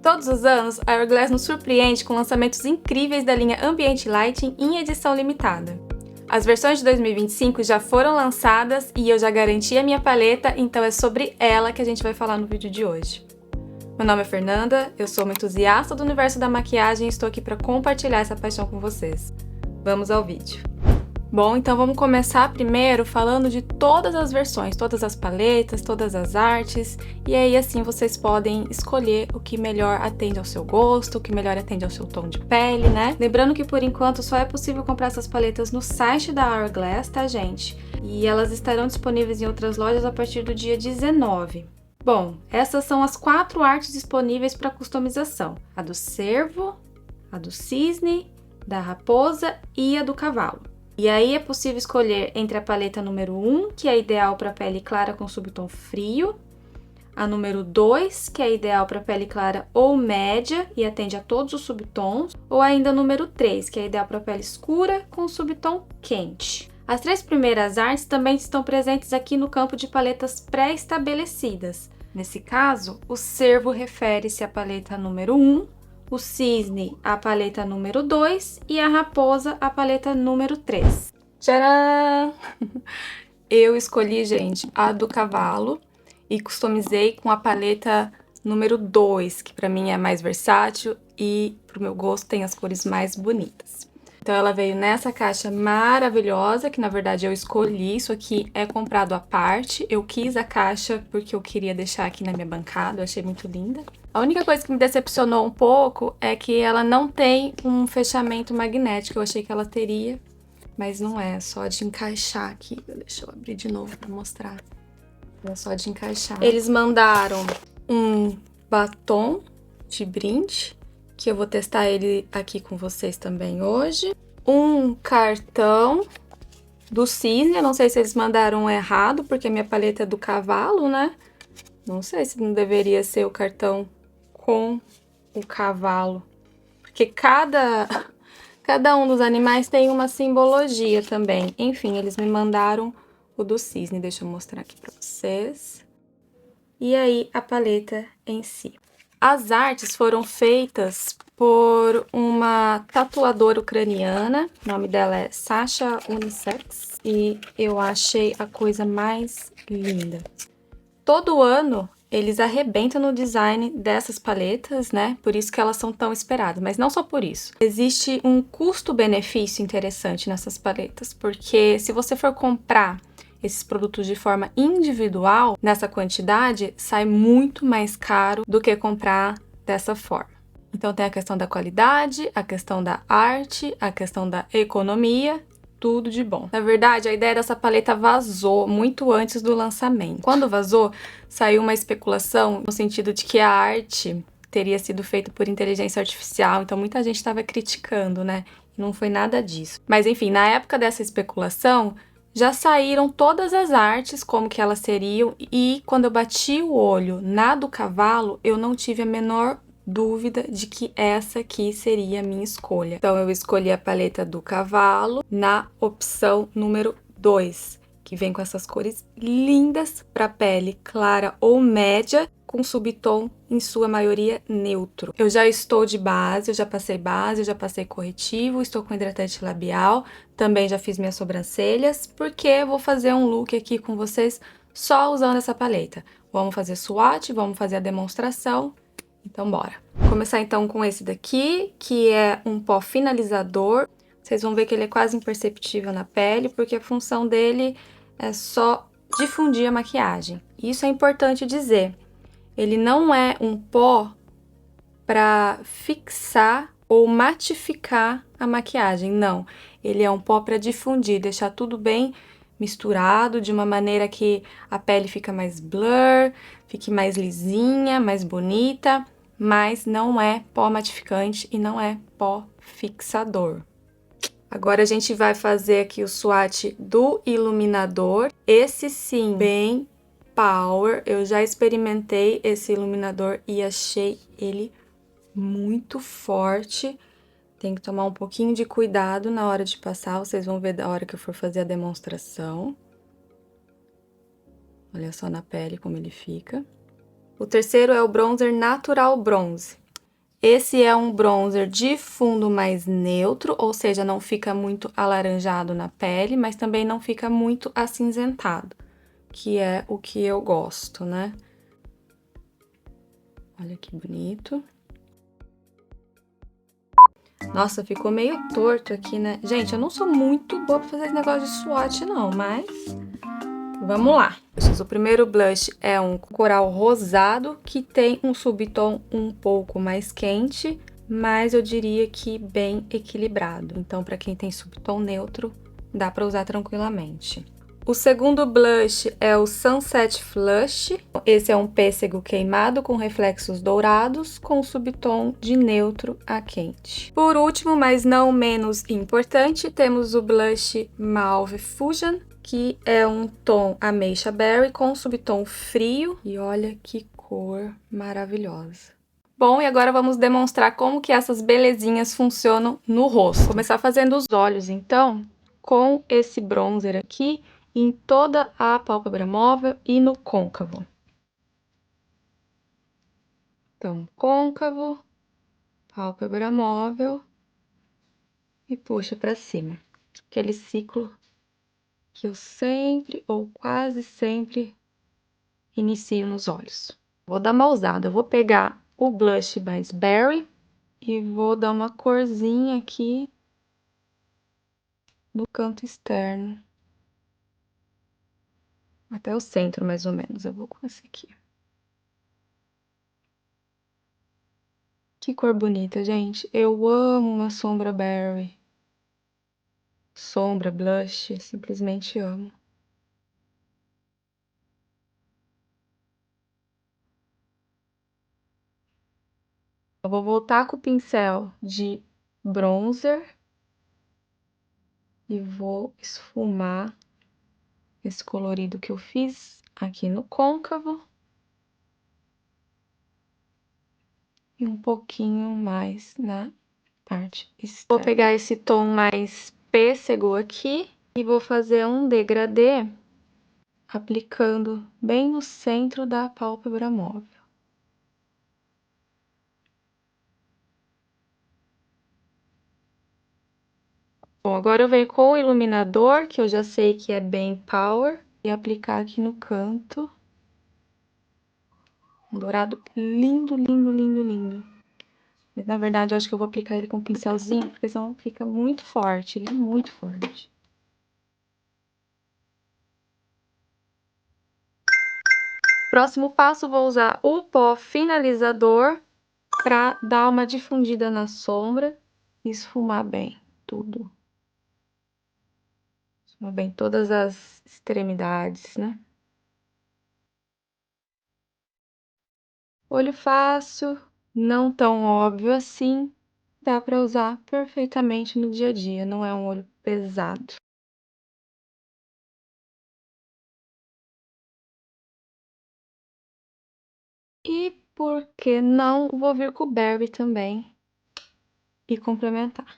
Todos os anos, a Hourglass nos surpreende com lançamentos incríveis da linha Ambient Lighting em edição limitada. As versões de 2025 já foram lançadas e eu já garanti a minha paleta, então é sobre ela que a gente vai falar no vídeo de hoje. Meu nome é Fernanda, eu sou uma entusiasta do universo da maquiagem e estou aqui para compartilhar essa paixão com vocês. Vamos ao vídeo. Bom, então vamos começar primeiro falando de todas as versões, todas as paletas, todas as artes, e aí assim vocês podem escolher o que melhor atende ao seu gosto, o que melhor atende ao seu tom de pele, né? Lembrando que por enquanto só é possível comprar essas paletas no site da Hourglass, tá, gente? E elas estarão disponíveis em outras lojas a partir do dia 19. Bom, essas são as 4 artes disponíveis para customização: a do cervo, a do cisne, da raposa e a do cavalo. E aí é possível escolher entre a paleta número 1, que é ideal para pele clara com subtom frio, a número 2, que é ideal para pele clara ou média e atende a todos os subtons, ou ainda a número 3, que é ideal para pele escura com subtom quente. As 3 primeiras artes também estão presentes aqui no campo de paletas pré-estabelecidas. Nesse caso, o cervo refere-se à paleta número 1, o cisne à paleta número 2 e a raposa à paleta número 3. Tcharam! Eu escolhi, gente, a do cavalo e customizei com a paleta número 2, que pra mim é mais versátil e pro meu gosto tem as cores mais bonitas. Então ela veio nessa caixa maravilhosa, que na verdade eu escolhi, isso aqui é comprado à parte. Eu quis a caixa porque eu queria deixar aqui na minha bancada, eu achei muito linda. A única coisa que me decepcionou um pouco é que ela não tem um fechamento magnético, eu achei que ela teria, mas não é, só de encaixar aqui. Deixa eu abrir de novo pra mostrar. É só de encaixar. Eles mandaram um batom de brinde, que eu vou testar ele aqui com vocês também hoje. Um cartão do cisne, eu não sei se eles mandaram errado, porque a minha paleta é do cavalo, né? Não sei se não deveria ser o cartão com o cavalo, porque cada um dos animais tem uma simbologia também. Enfim, eles me mandaram o do cisne, deixa eu mostrar aqui pra vocês. E aí, a paleta em si. As artes foram feitas por uma tatuadora ucraniana, o nome dela é Sasha Unisex, e eu achei a coisa mais linda. Todo ano eles arrebentam no design dessas paletas, né? Por isso que elas são tão esperadas, mas não só por isso. Existe um custo-benefício interessante nessas paletas, porque se você for comprar esses produtos de forma individual, nessa quantidade, sai muito mais caro do que comprar dessa forma. Então tem a questão da qualidade, a questão da arte, a questão da economia, tudo de bom. Na verdade, a ideia dessa paleta vazou muito antes do lançamento. Quando vazou, saiu uma especulação no sentido de que a arte teria sido feita por inteligência artificial, então muita gente estava criticando, né? Não foi nada disso. Mas enfim, na época dessa especulação, já saíram todas as artes, como que elas seriam, e quando eu bati o olho na do cavalo, eu não tive a menor dúvida de que essa aqui seria a minha escolha. Então eu escolhi a paleta do cavalo na opção número 2, que vem com essas cores lindas para pele clara ou média, com subtom em sua maioria neutro. Eu já estou de base, eu já passei corretivo, estou com hidratante labial, também já fiz minhas sobrancelhas, porque eu vou fazer um look aqui com vocês só usando essa paleta. Vamos fazer swatch, vamos fazer a demonstração, então bora. Vou começar então com esse daqui, que é um pó finalizador. Vocês vão ver que ele é quase imperceptível na pele, porque a função dele é só difundir a maquiagem. Isso é importante dizer. Ele não é um pó para fixar ou matificar a maquiagem, não. Ele é um pó para difundir, deixar tudo bem misturado, de uma maneira que a pele fica mais blur, fique mais lisinha, mais bonita, mas não é pó matificante e não é pó fixador. Agora a gente vai fazer aqui o swatch do iluminador. Esse sim, bem power. Eu já experimentei esse iluminador e achei ele muito forte. Tem que tomar um pouquinho de cuidado na hora de passar. Vocês vão ver da hora que eu for fazer a demonstração. Olha só na pele como ele fica. O terceiro é o Bronzer Natural Bronze. Esse é um bronzer de fundo mais neutro, ou seja, não fica muito alaranjado na pele, mas também não fica muito acinzentado, que é o que eu gosto, né? Olha que bonito. Nossa, ficou meio torto aqui, né? Gente, eu não sou muito boa pra fazer esse negócio de swatch, não, mas vamos lá. O primeiro blush é um coral rosado, que tem um subtom um pouco mais quente, mas eu diria que bem equilibrado. Então, para quem tem subtom neutro, dá para usar tranquilamente. O segundo blush é o Sunset Flush. Esse é um pêssego queimado com reflexos dourados, com subtom de neutro a quente. Por último, mas não menos importante, temos o blush Mauve Fusion, que é um tom ameixa berry com subtom frio. E olha que cor maravilhosa. Bom, e agora vamos demonstrar como que essas belezinhas funcionam no rosto. Vou começar fazendo os olhos, então, com esse bronzer aqui, em toda a pálpebra móvel e no côncavo. Então, côncavo, pálpebra móvel e puxa pra cima. Aquele ciclo que eu sempre, ou quase sempre, inicio nos olhos. Vou dar uma ousada, eu vou pegar o blush mais berry e vou dar uma corzinha aqui no canto externo. Até o centro, mais ou menos. Eu vou com esse aqui. Que cor bonita, gente. Eu amo uma sombra berry. Sombra, blush, simplesmente amo. Eu vou voltar com o pincel de bronzer e vou esfumar esse colorido que eu fiz aqui no côncavo. E um pouquinho mais na parte externa. Vou pegar esse tom mais pêssego aqui e vou fazer um degradê aplicando bem no centro da pálpebra móvel. Bom, agora eu venho com o iluminador, que eu já sei que é bem power, e aplicar aqui no canto. Um dourado lindo, lindo, lindo, lindo. Mas, na verdade, eu acho que eu vou aplicar ele com um pincelzinho, porque senão fica muito forte, ele é muito forte. Próximo passo, vou usar o pó finalizador para dar uma difundida na sombra e esfumar bem tudo. Esfumar bem todas as extremidades, né? Olho fácil, não tão óbvio assim, dá para usar perfeitamente no dia a dia, não é um olho pesado. E por que não, vou vir com o Berry também e complementar.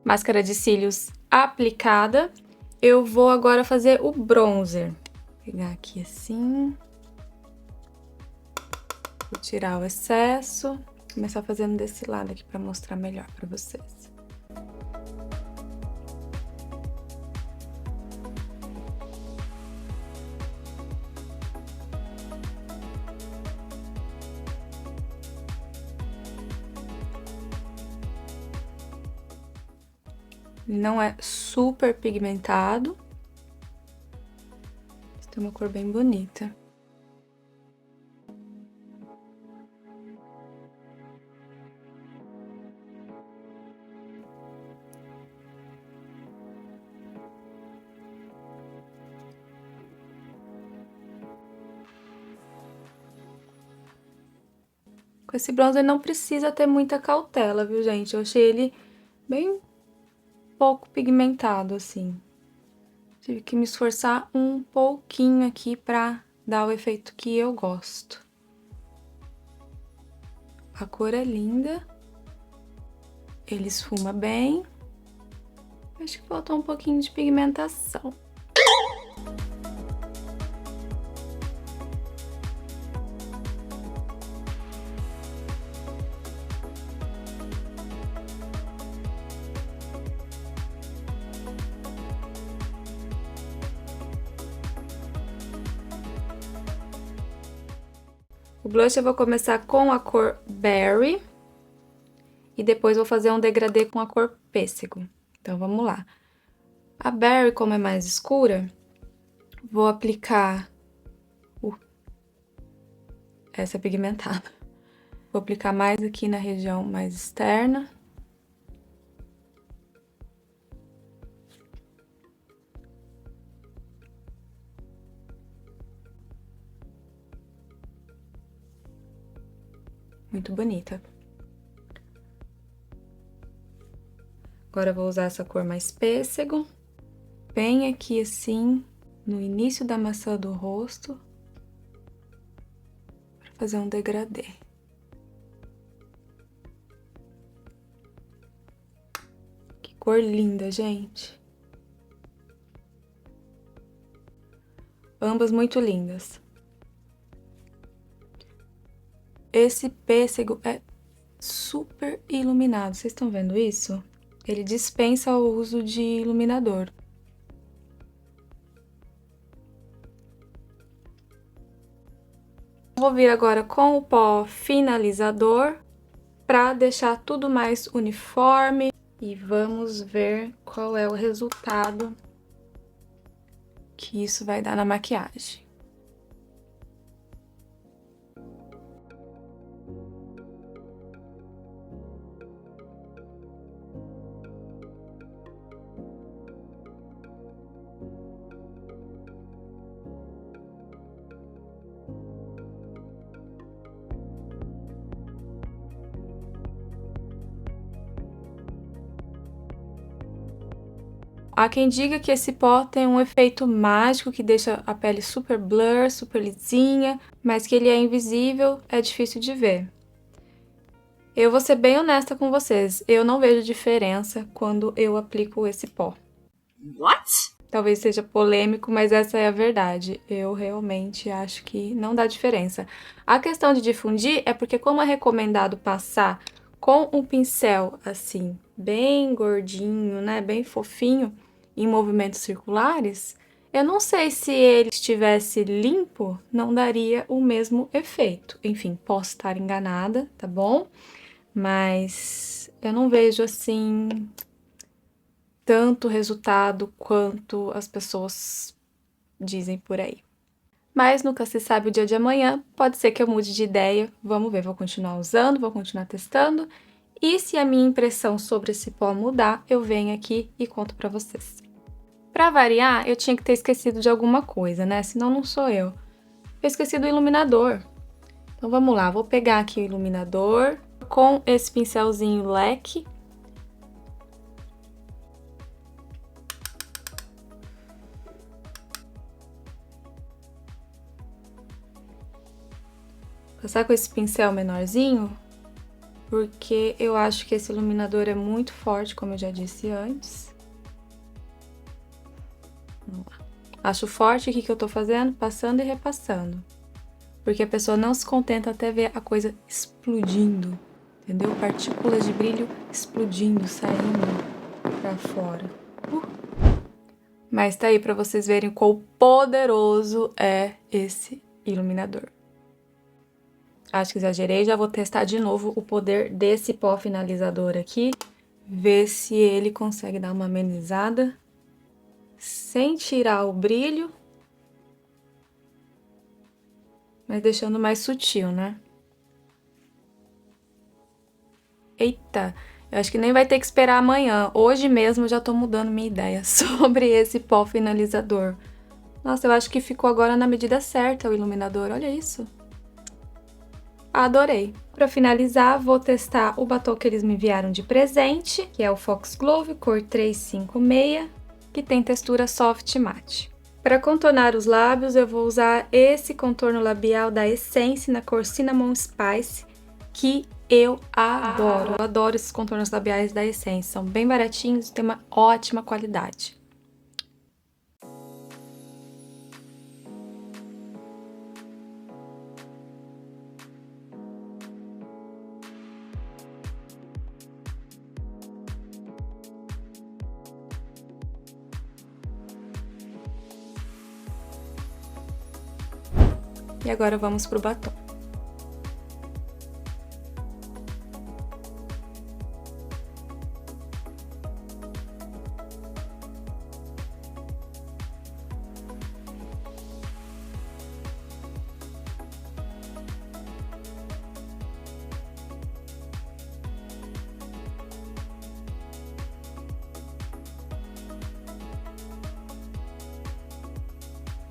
Máscara de cílios aplicada, eu vou agora fazer o bronzer. Vou pegar aqui assim, vou tirar o excesso, começar fazendo desse lado aqui para mostrar melhor para vocês. Não é super pigmentado, mas tem uma cor bem bonita. Com esse bronzer não precisa ter muita cautela, viu, gente? Eu achei ele bem pouco pigmentado, assim. Tive que me esforçar um pouquinho aqui pra dar o efeito que eu gosto. A cor é linda. Ele esfuma bem. Acho que faltou um pouquinho de pigmentação. O blush eu vou começar com a cor Berry e depois vou fazer um degradê com a cor Pêssego. Então, vamos lá. A Berry, como é mais escura, vou aplicar... essa é pigmentada. Vou aplicar mais aqui na região mais externa. Muito bonita. Agora eu vou usar essa cor mais pêssego. Bem aqui assim, no início da maçã do rosto. Para fazer um degradê. Que cor linda, gente. Ambas muito lindas. Esse pêssego é super iluminado. Vocês estão vendo isso? Ele dispensa o uso de iluminador. Vou vir agora com o pó finalizador para deixar tudo mais uniforme. E vamos ver qual é o resultado que isso vai dar na maquiagem. Há quem diga que esse pó tem um efeito mágico que deixa a pele super blur, super lisinha, mas que ele é invisível, é difícil de ver. Eu vou ser bem honesta com vocês, eu não vejo diferença quando eu aplico esse pó. What? Talvez seja polêmico, mas essa é a verdade. Eu realmente acho que não dá diferença. A questão de difundir é porque como é recomendado passar com um pincel assim, bem gordinho, né, bem fofinho, em movimentos circulares, eu não sei se ele estivesse limpo, não daria o mesmo efeito. Enfim, posso estar enganada, tá bom? Mas eu não vejo assim tanto resultado quanto as pessoas dizem por aí. Mas nunca se sabe o dia de amanhã, pode ser que eu mude de ideia, vamos ver, vou continuar usando, vou continuar testando. E se a minha impressão sobre esse pó mudar, eu venho aqui e conto pra vocês. Pra variar, eu tinha que ter esquecido de alguma coisa, né? Senão não sou eu. Eu esqueci do iluminador. Então vamos lá, vou pegar aqui o iluminador com esse pincelzinho leque. Passar com esse pincel menorzinho, porque eu acho que esse iluminador é muito forte, como eu já disse antes. Vamos lá. Acho forte aqui que eu tô fazendo, passando e repassando. Porque a pessoa não se contenta até ver a coisa explodindo, entendeu? Partículas de brilho explodindo, saindo pra fora. Mas tá aí pra vocês verem quão poderoso é esse iluminador. Acho que exagerei, já vou testar de novo o poder desse pó finalizador aqui. Ver se ele consegue dar uma amenizada sem tirar o brilho, mas deixando mais sutil, né? Eita, eu acho que nem vai ter que esperar amanhã. Hoje mesmo eu já tô mudando minha ideia sobre esse pó finalizador. Nossa, eu acho que ficou agora na medida certa o iluminador, olha isso. Adorei! Para finalizar, vou testar o batom que eles me enviaram de presente, que é o Foxglove, cor 356, que tem textura soft matte. Para contornar os lábios, eu vou usar esse contorno labial da Essence na cor Cinnamon Spice, que eu adoro. Eu adoro esses contornos labiais da Essence. São bem baratinhos e tem uma ótima qualidade. E agora vamos pro batom.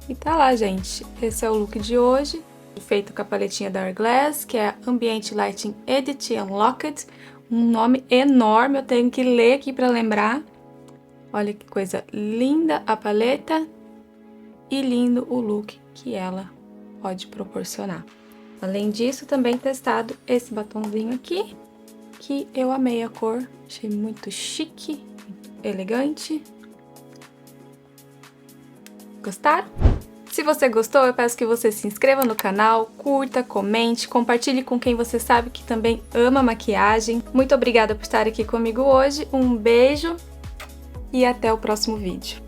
E tá lá, gente. Esse é o look de hoje, feito com a paletinha da Hourglass, que é a Ambient Lighting Edit Unlocked. Um nome enorme, eu tenho que ler aqui pra lembrar. Olha que coisa linda a paleta e lindo o look que ela pode proporcionar. Além disso, também testado esse batonzinho aqui, que eu amei a cor, achei muito chique, muito elegante. Gostaram? Se você gostou, eu peço que você se inscreva no canal, curta, comente, compartilhe com quem você sabe que também ama maquiagem. Muito obrigada por estar aqui comigo hoje, um beijo e até o próximo vídeo.